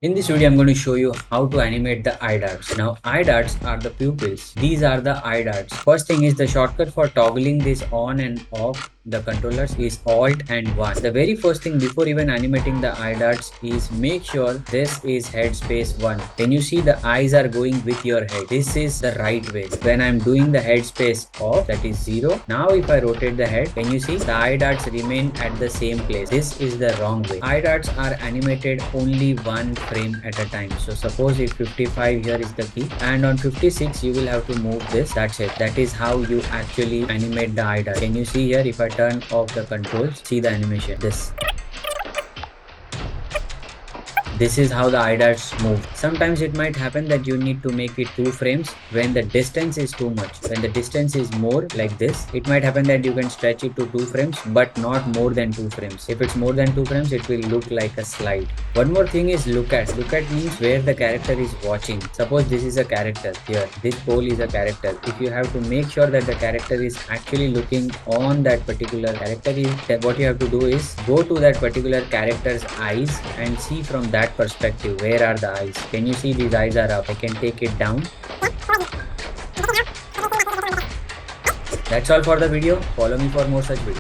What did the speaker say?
In this video, I'm going to show you how to animate the eye darts. Now, eye darts are the pupils. These are the eye darts. First thing is the shortcut for toggling this on and off the controllers is Alt and 1. The very first thing before even animating the eye darts is make sure this is headspace 1. Can you see the eyes are going with your head? This is the right way. When I'm doing the headspace off, that is 0. Now if I rotate the head, can you see the eye darts remain at the same place? This is the wrong way. Eye darts are animated only one frame at a time. So suppose if 55 here is the key and on 56 you will have to move this. That's it. That is how you actually animate the eye dart. Can you see here if I turn off the controls, see the animation. This is how the eye darts move. Sometimes it might happen that you need to make it 2 frames when the distance is too much. When the distance is more like this, it might happen that you can stretch it to 2 frames but not more than 2 frames. If it's more than 2 frames, it will look like a slide. One more thing is look at. Look at means where the character is watching. Suppose this is a character here. This pole is a character. If you have to make sure that the character is actually looking on that particular character, then what you have to do is go to that particular character's eyes and see from that perspective where are the eyes. Can you see these eyes are up? I can take it down. That's all for the video. Follow me for more such videos.